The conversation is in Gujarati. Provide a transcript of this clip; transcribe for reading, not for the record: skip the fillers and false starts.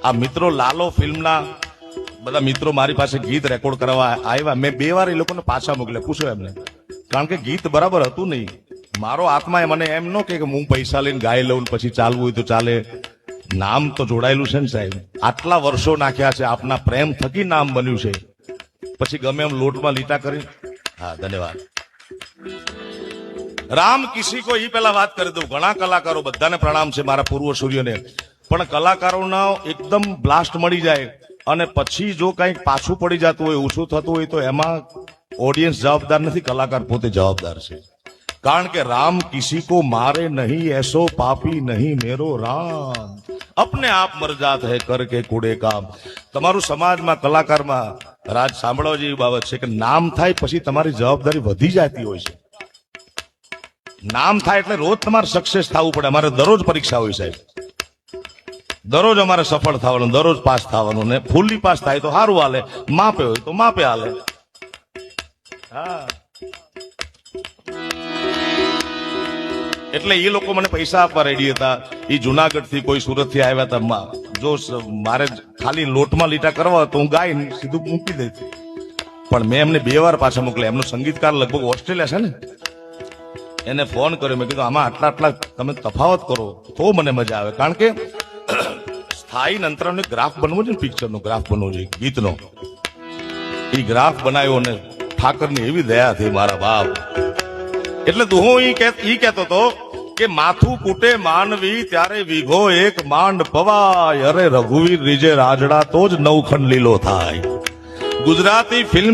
આ મિત્રો લાલો ફિલ્મના બધા મિત્રો મારી પાસે ગીત રેકોર્ડ કરવા આવ્યા. મેં 2 વાર એ લોકોને પાછા મોકલ્યા. પૂછો એમને, કારણ કે ગીત બરાબર હતું નહીં. મારો આત્મા મને એમ ન કે હું પૈસા લઈને ગાઈ લઉં પછી ચાલવું હોય તો ચાલે. નામ તો જોડાયેલું છે ને સાહેબ. આટલા વર્ષો નાખ્યા છે, આપના પ્રેમ થકી નામ બન્યું છે. પછી ગમે એમ લોટમાં લીટા કરી. હા, ધન્યવાદ. રામ કિસી કો ઈ પેલા વાત કરી દઉં. ઘણા કલાકારો, બધાને પ્રણામ છે મારા પૂર્વ સૂર્યને, પણ કલાકારોના એકદમ બ્લાસ્ટ મળી જાય અને પછી જો કંઈક પાછું પડી જતું હોય, ઓછું થતું હોય, તો એમાં ઓડિયન્સ જવાબદાર નથી, કલાકાર પોતે જવાબદાર છે. કારણ કે રામ કિસી કો મારે નહીં, એસો પાપી નહીં મેરો રામ, અપને આપ મર જાત હૈ કરકે કુડે કામ. તમારું સમાજમાં, કલાકારમાં રાજ સાંભળવા જેવી બાબત છે કે નામ થાય પછી તમારી જવાબદારી વધી જતી હોય છે. નામ થાય એટલે રોજ તમારે સક્સેસ થવું પડે. અમારે દરરોજ પરીક્ષા હોય સાહેબ, દરરોજ અમારે સફળ થવાનું, દરરોજ પાસ થવાનું. ને ફૂલ્લી પાસ થાય તો સારું હાલે, માપે હોય તો માપે હાલે. હા, એટલે એ લોકો મને પૈસા આપવા રેડી હતા. એ જુનાગઢ થી, કોઈ સુરત થી આવ્યા હતા. જો મારે ખાલી લોટમાં લીટા કરવા તો હું ગાઈને સીધું મૂકી દેતી, પણ મેં એમને 2 વાર પાછા મોકલ્યા. એમનો સંગીતકાર લગભગ ઓસ્ટ્રેલિયા છે ને, એને ફોન કર્યો. મેં કીધું આમાં આટલા તમે તફાવત કરો તો મને મજા આવે. કારણ કે સ્થાયી અંતરાલનો ગ્રાફ બનવો છે ને, પિક્ચરનો ગ્રાફ બનવો છે, ગીતનો. એ ગ્રાફ બનાવ્યો ને ઠાકરની એવી દયા થઈ મારા બાપ. એટલે હું ઈ કહેતો હતો કે માથું કૂટે માનવી ત્યારે વીઘો એક માંડ પવાય. અરે રઘુવીર રીજે રાજડા તો જ 9 ખંડ લીલો થાય. ગુજરાતી ફિલ્મ